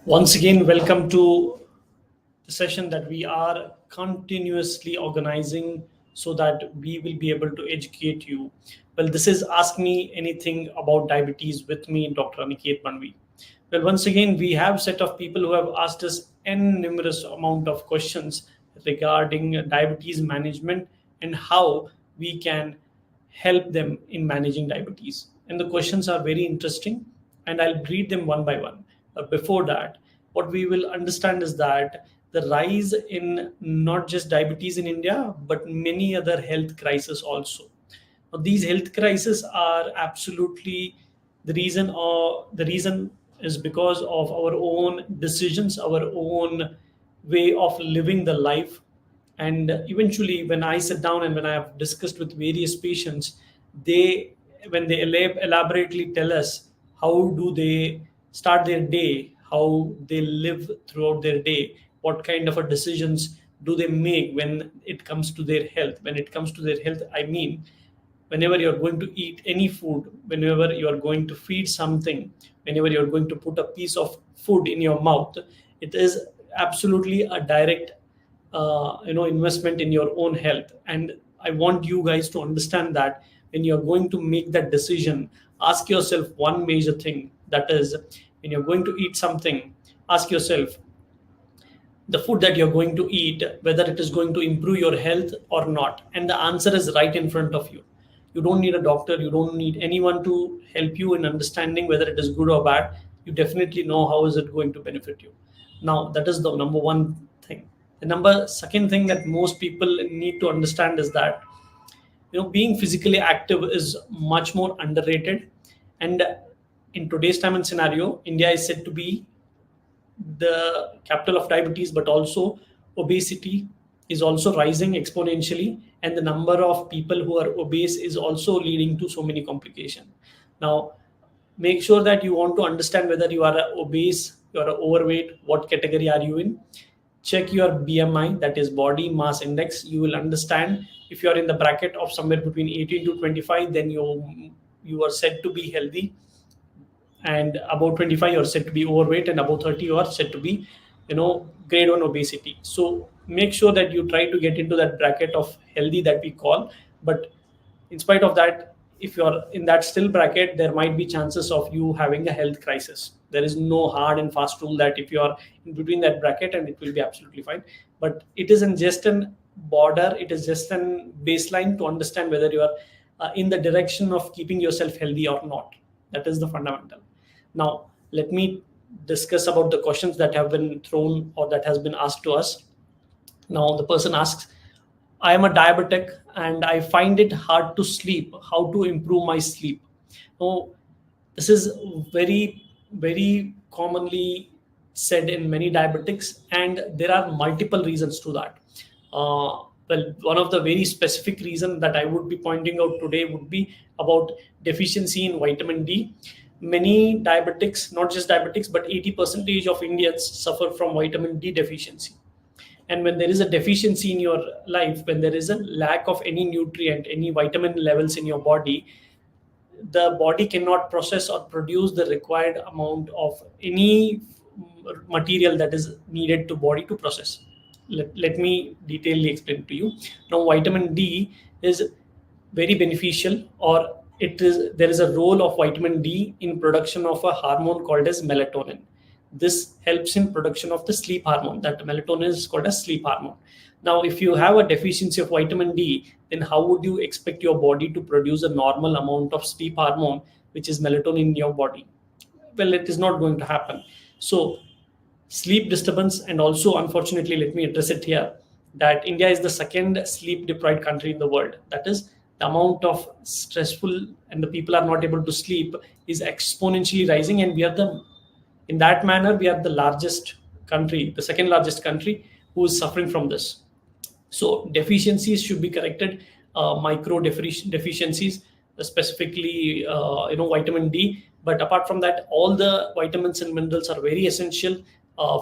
Once again, welcome to the session that we are continuously organizing so that we will be able to educate you. Well, this is Ask Me Anything About Diabetes with me, Dr. Aniket Banvi. Well, once again, we have set of people who have asked us n numerous amount of questions regarding diabetes management and how we can help them in managing diabetes. And the questions are very interesting, and I'll read them one by one. But before that, what we will understand is that the rise in not just diabetes in India, but many other health crises also. Now, these health crises are absolutely the reason is because of our own decisions, our own way of living the life. And eventually, when I sit down and when I have discussed with various patients, they when they elaborately tell us how do they start their day, how they live throughout their day, what kind of a decisions do they make when it comes to their health. When it comes to their health, I mean, whenever you're going to eat any food, whenever you are going to feed something, whenever you're going to put a piece of food in your mouth, it is absolutely a direct investment in your own health. And I want you guys to understand that when you're going to make that decision, ask yourself one major thing, that is, when you're going to eat something, ask yourself the food that you're going to eat, whether it is going to improve your health or not. And the answer is right in front of you. You don't need a doctor, you don't need anyone to help you in understanding whether it is good or bad. You definitely know how is it going to benefit you. Now, that is the number one thing. The number second thing that most people need to understand is that being physically active is much more underrated. And in today's time and scenario, India is said to be the capital of diabetes, but also obesity is also rising exponentially, and the number of people who are obese is also leading to so many complications. Now, make sure that you want to understand whether you are obese, you are overweight, what category are you in. Check your BMI, that is body mass index. You will understand if you are in the bracket of somewhere between 18 to 25, then you are said to be healthy, and above 25 you're said to be overweight, and above 30 you are said to be grade 1 obesity. So make sure that you try to get into that bracket of healthy that we call. But in spite of that, if you're in that still bracket, there might be chances of you having a health crisis. There is no hard and fast rule that if you are in between that bracket and it will be absolutely fine, but it isn't just an border, it is just an baseline to understand whether you are in the direction of keeping yourself healthy or not. That is the fundamental. Now, let me discuss about the questions that have been thrown or that has been asked to us. Now, the person asks, I am a diabetic and I find it hard to sleep. How to improve my sleep? Now, this is very, very commonly said in many diabetics, and there are multiple reasons to that. Well, one of the very specific reasons that I would be pointing out today would be about deficiency in vitamin D. Many diabetics, not just diabetics, but 80% of Indians suffer from vitamin D deficiency. And when there is a deficiency in your life, when there is a lack of any nutrient, any vitamin levels in your body, the body cannot process or produce the required amount of any material that is needed to body to process. Let me detailedly explain to you. Now, vitamin D is very beneficial, or there is a role of vitamin D in production of a hormone called as melatonin. This helps in production of the sleep hormone. That melatonin is called as sleep hormone. Now, if you have a deficiency of vitamin D, then how would you expect your body to produce a normal amount of sleep hormone, which is melatonin in your body? Well, it is not going to happen. So sleep disturbance, and also, unfortunately, let me address it here, that India is the second sleep deprived country in the world. That is, the amount of stressful and the people are not able to sleep is exponentially rising, and in that manner, we are the largest country, the second largest country who is suffering from this. So deficiencies should be corrected, micro deficiencies, specifically vitamin D. But apart from that, all the vitamins and minerals are very essential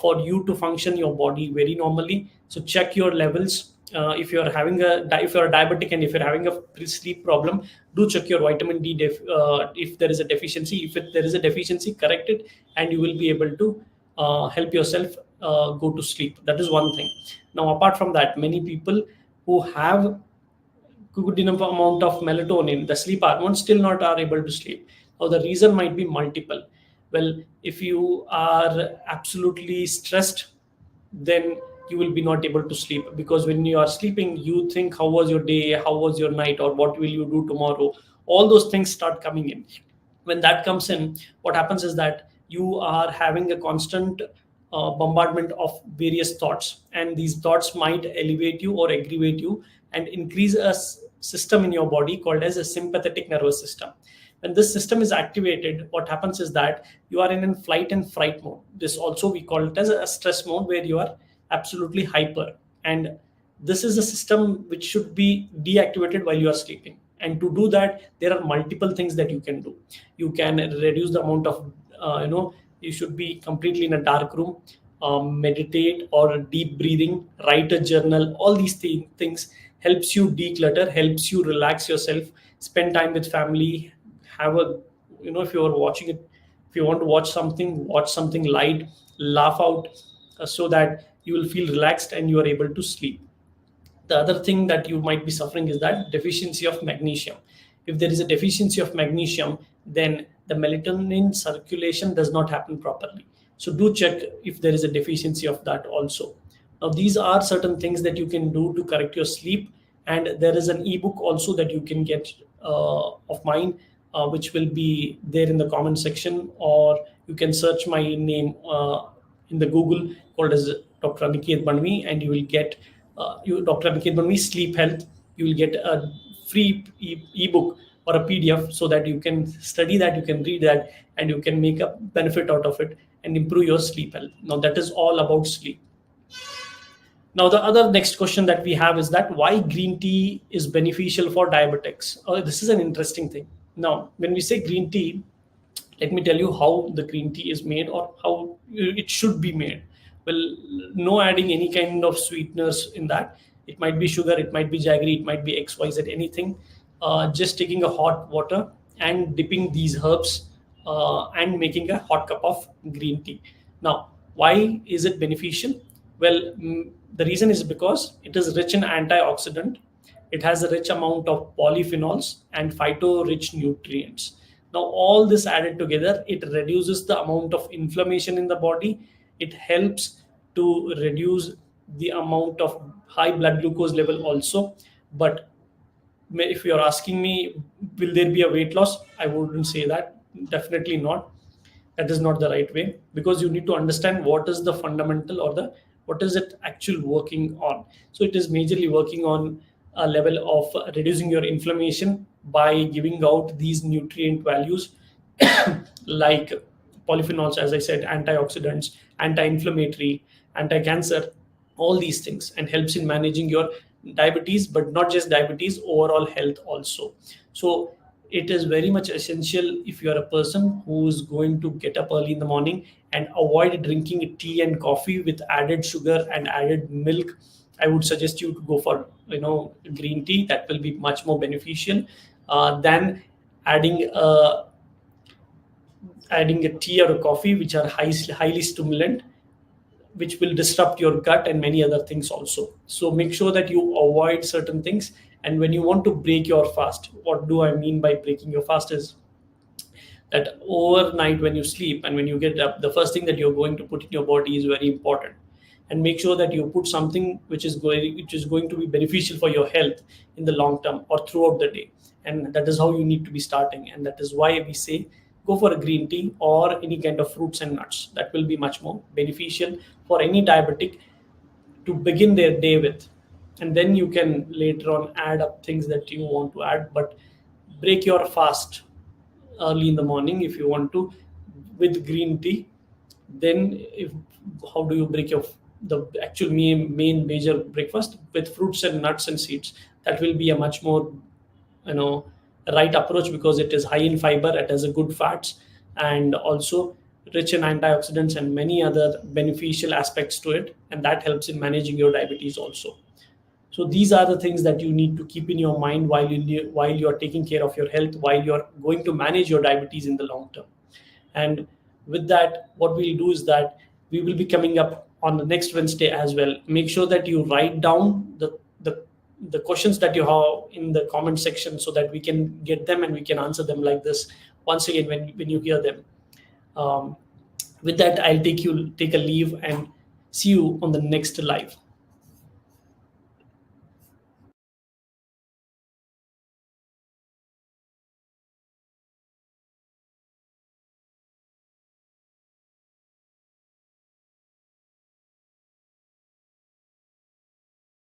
for you to function your body very normally. So check your levels. If you're if you're a diabetic and if you're having a sleep problem, do check your vitamin D if there is a deficiency. If there is a deficiency, correct it, and you will be able to help yourself go to sleep. That is one thing. Now, apart from that, many people who have good enough amount of melatonin, the sleep hormones, still not are able to sleep. Now, the reason might be multiple. Well, if you are absolutely stressed, then you will be not able to sleep, because when you are sleeping, you think how was your day, how was your night, or what will you do tomorrow. All those things start coming in. When that comes in, what happens is that you are having a constant bombardment of various thoughts, and these thoughts might elevate you or aggravate you and increase a system in your body called as a sympathetic nervous system. When this system is activated, what happens is that you are in a flight and fright mode. This also we call it as a stress mode, where you are absolutely hyper, and this is a system which should be deactivated while you are sleeping. And to do that, there are multiple things that you can do. You can reduce the amount of you should be completely in a dark room, meditate or deep breathing, write a journal. All these things helps you declutter, helps you relax yourself, spend time with family, have a, if you are watching it, if you want to watch something light, laugh out, so that you will feel relaxed and you are able to sleep. The other thing that you might be suffering is that deficiency of magnesium. If there is a deficiency of magnesium, then the melatonin circulation does not happen properly. So do check if there is a deficiency of that also. Now, these are certain things that you can do to correct your sleep. And there is an ebook also that you can get of mine, which will be there in the comment section, or you can search my name in the Google, called as Dr. Aniket Banvi, and you will get Dr. Aniket Banvi Sleep Health. You will get a free ebook or a PDF, so that you can study that, you can read that, and you can make a benefit out of it and improve your sleep health. Now, that is all about sleep. Now, the other next question that we have is that why green tea is beneficial for diabetics. This is an interesting thing. Now, when we say green tea, let me tell you how the green tea is made, or how it should be made. Well, no adding any kind of sweeteners in that. It might be sugar, it might be jaggery, it might be XYZ, anything. Just taking a hot water and dipping these herbs, and making a hot cup of green tea. Now, why is it beneficial? Well, the reason is because it is rich in antioxidant. It has a rich amount of polyphenols and phyto-rich nutrients. Now, all this added together, it reduces the amount of inflammation in the body. It helps to reduce the amount of high blood glucose level also. But if you're asking me, will there be a weight loss? I wouldn't say that. Definitely not. That is not the right way, because you need to understand what is the fundamental, or the what is it actually working on. So it is majorly working on a level of reducing your inflammation by giving out these nutrient values like polyphenols, as I said, antioxidants, anti-inflammatory, anti-cancer, all these things, and helps in managing your diabetes, but not just diabetes, overall health also. So it is very much essential if you are a person who is going to get up early in the morning and avoid drinking tea and coffee with added sugar and added milk. I would suggest you to go for green tea. That will be much more beneficial than adding adding a tea or a coffee, which are highly stimulant, which will disrupt your gut and many other things also. So make sure that you avoid certain things. And when you want to break your fast, what do I mean by breaking your fast is that overnight when you sleep and when you get up, the first thing that you're going to put in your body is very important. And make sure that you put something which is going to be beneficial for your health in the long term or throughout the day. And that is how you need to be starting. And that is why we say go for a green tea or any kind of fruits and nuts. That will be much more beneficial for any diabetic to begin their day with. And then you can later on add up things that you want to add, but break your fast early in the morning if you want to with green tea. Then if how do you break your the actual main major breakfast with fruits and nuts and seeds? That will be a much more you know right approach, because it is high in fiber, it has a good fats, and also rich in antioxidants and many other beneficial aspects to it, and that helps in managing your diabetes also. So these are the things that you need to keep in your mind while you are taking care of your health, while you are going to manage your diabetes in the long term. And with that, what we'll do is that we will be coming up on the next Wednesday as well. Make sure that you write down the questions that you have in the comment section so that we can get them and we can answer them like this once again when you hear them. Um, with that, I'll take a leave and see you on the next live.